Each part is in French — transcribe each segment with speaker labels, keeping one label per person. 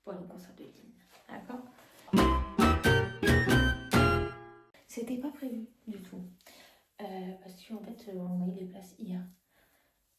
Speaker 1: pour les concerts de Lynn. D'accord? C'était pas prévu du tout. Parce qu'en fait, on a eu des places hier,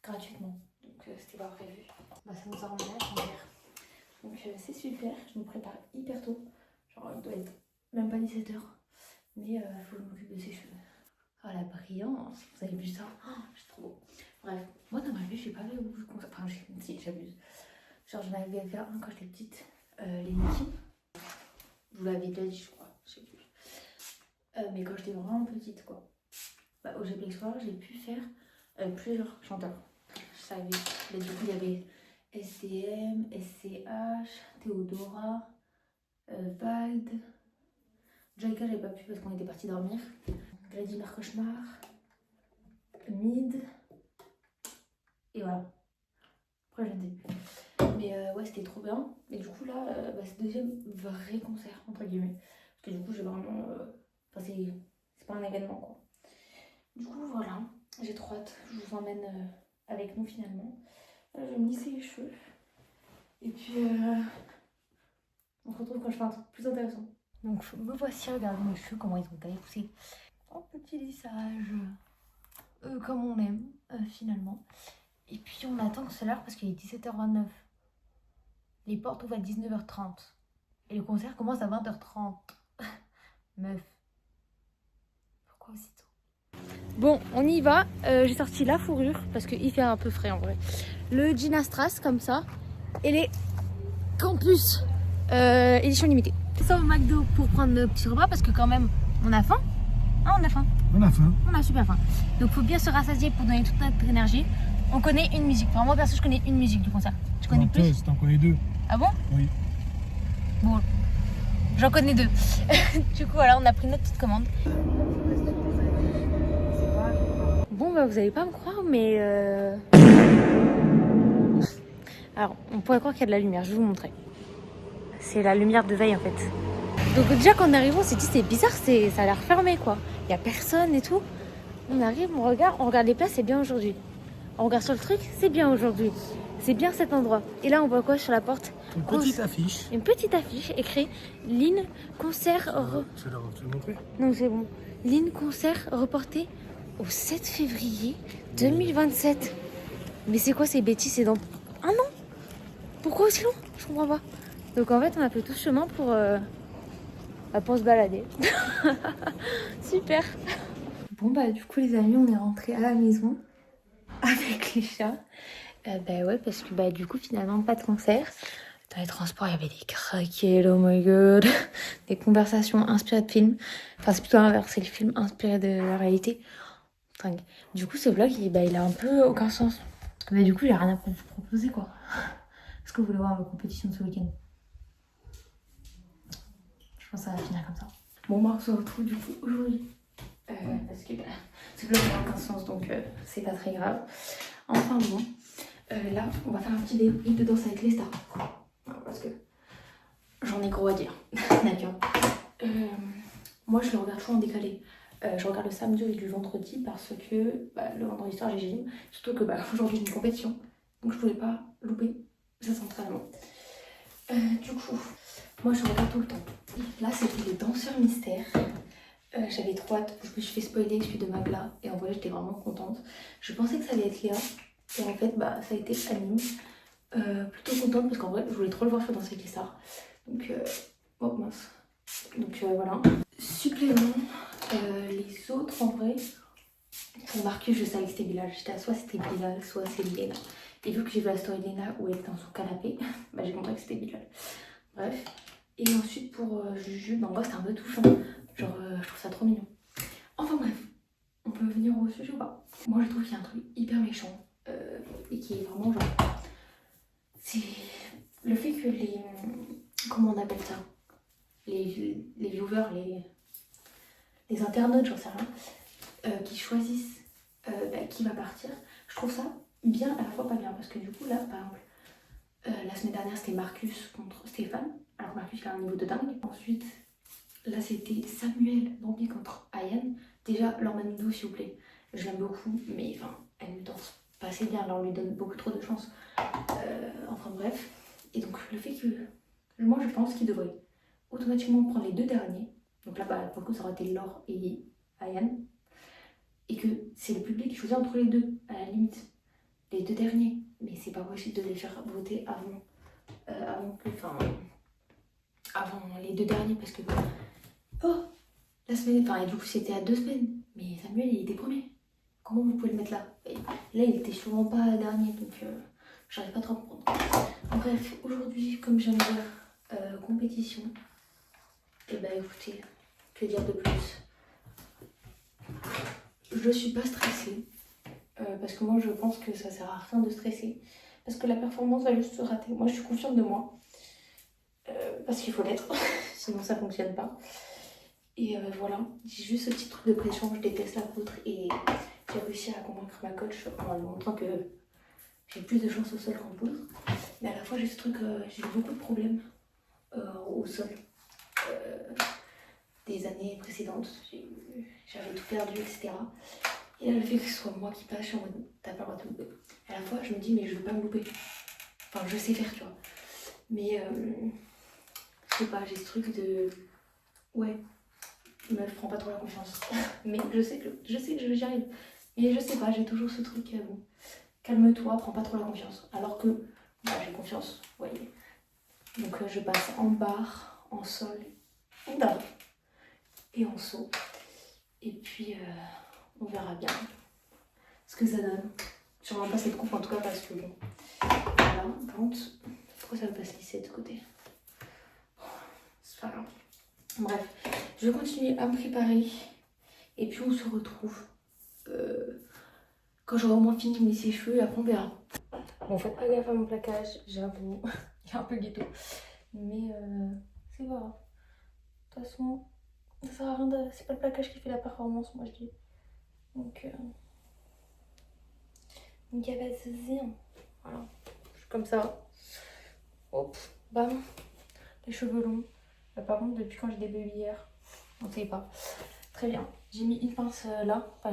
Speaker 1: gratuitement. Donc c'était pas prévu. Bah, ça nous a emmené à hier. Donc c'est super, je me prépare hyper tôt. Genre, il doit être même pas 17h. Mais il faut que je m'occupe de ses cheveux. Oh la brillance, vous avez vu ça? Oh, c'est trop beau. Bref, moi dans ma vie, j'ai pas vu beaucoup de concerts. Enfin, si, j'abuse. Genre, j'en avais fait un quand j'étais petite, les Nicki. Je vous l'avais déjà dit, je crois, je sais plus. Mais quand j'étais vraiment petite, quoi. Bah, au Gplex Foire, j'ai pu faire plusieurs chanteurs. Je savais. Mais du coup, il y avait STM, SCH, Théodora, Vald. Jaika, j'avais pas pu parce qu'on était parti dormir. Grady Cauchemar, Mid. Et voilà. Après, je ne sais plus. Mais ouais, c'était trop bien. Et du coup, là, c'est le deuxième vrai concert, entre guillemets. Parce que du coup, j'ai vraiment. Enfin, c'est pas un événement, quoi. Du coup, voilà. J'ai trop hâte. Je vous emmène avec nous finalement. Là, je vais me lisser les cheveux. Et puis, on se retrouve quand je fais un truc plus intéressant. Donc, me voici, regardez mes cheveux, comment ils ont taillé poussé. En petit lissage. Comme on aime, finalement. Et puis, on attend que c'est l'heure parce qu'il est 17h29. Les portes ouvrent à 19h30. Et le concert commence à 20h30. Meuf. Pourquoi aussitôt? Bon, on y va. J'ai sorti la fourrure parce qu'il fait un peu frais en vrai. Le jean Astras comme ça. Et les Campus édition limitée. C'est ça au McDo pour prendre nos petits repas parce que quand même on a faim. Ah, on a faim.
Speaker 2: On a faim.
Speaker 1: On a super faim. Donc faut bien se rassasier pour donner toute notre énergie. On connaît une musique. Enfin moi perso je connais une musique du concert. Tu connais plus?
Speaker 2: T'en connais deux.
Speaker 1: Ah bon?
Speaker 2: Oui.
Speaker 1: Bon. J'en connais deux. Du coup voilà, on a pris notre petite commande. Bon bah vous allez pas me croire mais alors on pourrait croire qu'il y a de la lumière, je vais vous montrer. C'est la lumière de veille en fait. Donc déjà quand on arrive on s'est dit c'est bizarre, ça a l'air fermé quoi. Il y a personne et tout. On arrive, on regarde les places, c'est bien aujourd'hui. On regarde sur le truc, c'est bien aujourd'hui. C'est bien cet endroit. Et là on voit quoi sur la porte?
Speaker 2: Une petite affiche.
Speaker 1: Une petite affiche écrit Lynn concert.
Speaker 2: Tu veux le montrer?
Speaker 1: Non c'est bon. Lynn concert reporté au 7 février 2027. Mais c'est quoi ces bêtises? C'est dans un an? Pourquoi aussi long? Je comprends pas. Donc en fait on a fait tout ce chemin pour se balader. Super. Bon bah du coup les amis on est rentrés à la maison avec les chats. Bah ouais parce que bah du coup finalement pas de concert. Dans les transports il y avait des craquettes, oh my god. Des conversations inspirées de films. Enfin c'est plutôt l'inverse, c'est le film inspiré de la réalité. Dingue. Du coup ce vlog il a un peu aucun sens. Parce que bah du coup j'ai rien à vous proposer quoi. Est-ce que vous voulez voir ma compétition de ce week-end? Je pense que ça va finir comme ça. Bon bah on se retrouve du coup aujourd'hui. Parce que ce vlog n'a aucun sens donc c'est pas très grave. Enfin bon, là on va faire un petit débrief de danse avec les stars. Parce que j'en ai gros à dire. D'accord. Moi je le regarde toujours en décalé. Je regarde le samedi et le vendredi parce que le vendredi soir j'ai gym. Surtout que aujourd'hui j'ai une compétition. Donc je pouvais pas louper cet entraînement. Du coup, moi je regarde tout le temps. Là c'était les danseurs mystères. J'avais trop hâte, je me suis fait spoiler celui de Magla et en vrai j'étais vraiment contente. Je pensais que ça allait être Léa et en fait ça a été Anime. Plutôt contente parce qu'en vrai je voulais trop le voir faire danser avec les stars. Donc oh mince. Donc voilà. Supplément, les autres en vrai, pour Marcus je savais que c'était Bilal. J'étais à soit c'était Bilal, soit c'est Léna. Et vu que j'ai vu la story de Léna où elle était dans son canapé, j'ai compris que c'était Bilal. Bref. Et ensuite pour Juju, en vrai c'était un peu touchant. Genre, je trouve ça trop mignon. Enfin bref, on peut venir au sujet ou pas? Moi, je trouve qu'il y a un truc hyper méchant et qui est vraiment genre. C'est le fait que les. Comment on appelle ça? Les viewers, les internautes, j'en sais rien, qui choisissent qui va partir. Je trouve ça bien à la fois pas bien parce que du coup, là, par exemple, la semaine dernière, c'était Marcus contre Stéphane. Alors, Marcus, il a un niveau de dingue. Ensuite. Là, c'était Samuel Bambi contre Ayane. Déjà, Lormando, s'il vous plaît. Je l'aime beaucoup, mais enfin, elle ne danse pas assez bien. Alors, on lui donne beaucoup trop de chance. Enfin, bref. Et donc, le fait que Moi, je pense qu'il devrait automatiquement prendre les deux derniers. Donc là, pour le coup, ça aurait été Laure et Ayane. Et que c'est le public qui choisit entre les deux, à la limite. Les deux derniers. Mais c'est pas possible de les faire voter avant les deux derniers. Parce que, oh, la semaine, et du coup, c'était à 2 semaines. Mais Samuel, il était premier. Comment vous pouvez le mettre là? Et là, il était sûrement pas dernier, donc j'arrive pas trop à comprendre. Bref, aujourd'hui, comme j'aime dire, compétition. Et bah écoutez, que dire de plus? Je suis pas stressée, parce que moi je pense que ça sert à rien de stresser. Parce que la performance va juste se rater. Moi je suis confiante de moi, parce qu'il faut l'être, sinon ça fonctionne pas. Et voilà, j'ai juste ce petit truc de pression, je déteste la poutre et j'ai réussi à convaincre ma coach en lui montrant que j'ai plus de chance au sol qu'en poutre. Mais à la fois j'ai ce truc, j'ai eu beaucoup de problèmes au sol des années précédentes. J'avais tout perdu, etc. Et là le fait que ce soit moi qui passe, je suis en mode t'as pas le droit de te louper. À la fois je me dis mais je veux pas me louper. Enfin je sais faire tu vois. Mais je sais pas, j'ai ce truc de ouais. Meuf, prends pas trop la confiance. Mais je sais que j'y arrive. Mais je sais pas, j'ai toujours ce truc, bon, calme-toi, prends pas trop la confiance. Alors que, bah, j'ai confiance, vous voyez. Donc je passe en barre, en sol, en barre et en saut. Et puis, on verra bien ce que ça donne. Sûrement pas cette coupe en tout cas parce que, bon, voilà, pente. Pourquoi ça veut pas se lisser de ce côté? C'est pas grave. Bref, je continue à me préparer et puis on se retrouve quand j'aurai au moins fini de lisser les cheveux et après on verra. Bon, faites pas gaffe à mon plaquage, j'avoue, il est un peu ghetto, mais c'est pas grave. De toute façon, ça sert à rien c'est pas le plaquage qui fait la performance, moi je dis. Donc il y avait voilà, je suis comme ça. Hop, bam, les cheveux longs. Par contre, depuis quand j'ai des bébés hier, on sait pas. Très bien. J'ai mis une pince là, enfin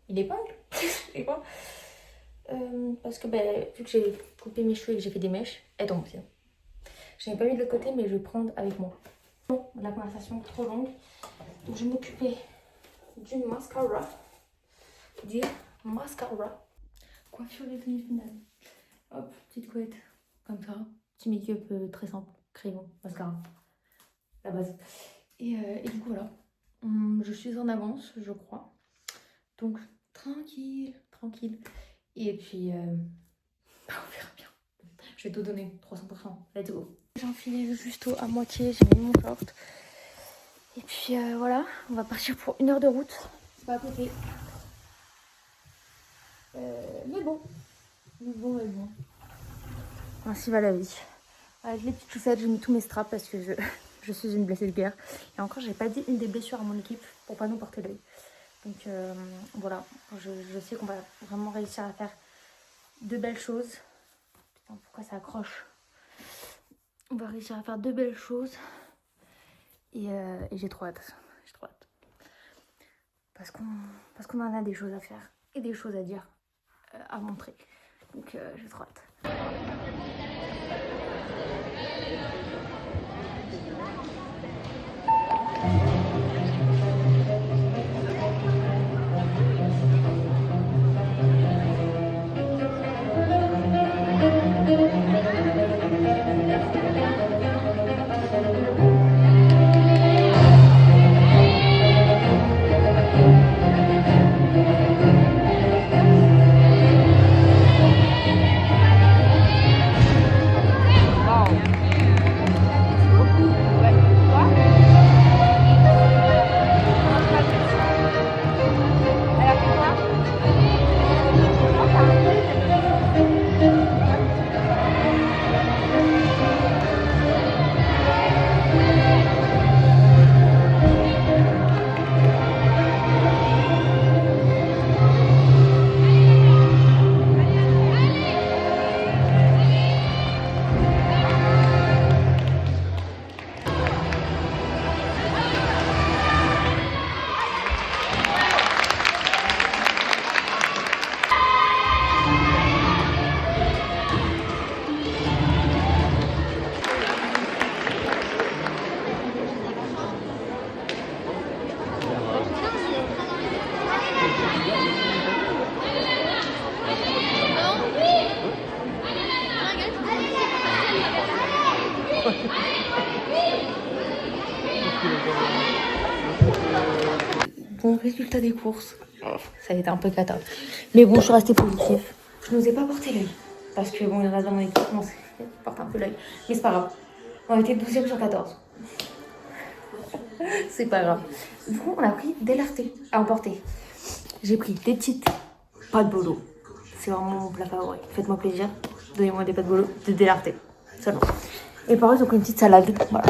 Speaker 1: une épingle. Je sais pas. Parce que vu que j'ai coupé mes cheveux et que j'ai fait des mèches, elle tombe aussi. Je n'ai pas mis de l'autre côté, mais je vais prendre avec moi. Bon, la conversation est trop longue. Donc je vais m'occuper du mascara. Coiffure des demi-finales. Hop, petite couette, comme ça. Petit make-up très simple, crayon, mascara, la base. Et du coup, voilà. Je suis en avance, je crois. Donc, tranquille. Et puis, on verra bien. Je vais tout donner, 300%. Let's go. J'ai enfilé juste à moitié, j'ai mis mon short. Et puis, voilà, on va partir pour 1 heure de route. C'est pas à côté. Mais bon. Ainsi va la vie. Avec les petites chaussettes, j'ai mis tous mes straps parce que je suis une blessée de guerre. Et encore, j'ai pas dit une des blessures à mon équipe pour pas nous porter l'œil. Donc voilà, je sais qu'on va vraiment réussir à faire de belles choses. Putain, pourquoi ça accroche? On va réussir à faire de belles choses. Et j'ai trop hâte. Parce qu'on en a des choses à faire et des choses à dire, à montrer. Donc j'ai trop hâte. résultat des courses. Oh, ça a été un peu cata. Mais bon, je suis restée positive. Je n'osais pas porter l'œil. Parce que bon, il y en a dans mon équipe, on porte un peu l'œil. Mais c'est pas grave. On était 12e sur 14. C'est pas grave. Du coup, on a pris des lartés à emporter. J'ai pris des petites pâtes bolo. C'est vraiment mon plat favori. Faites-moi plaisir. Donnez-moi des pâtes bolo, des lartés. Seulement. Et pareil, ils ont pris une petite salade. Voilà.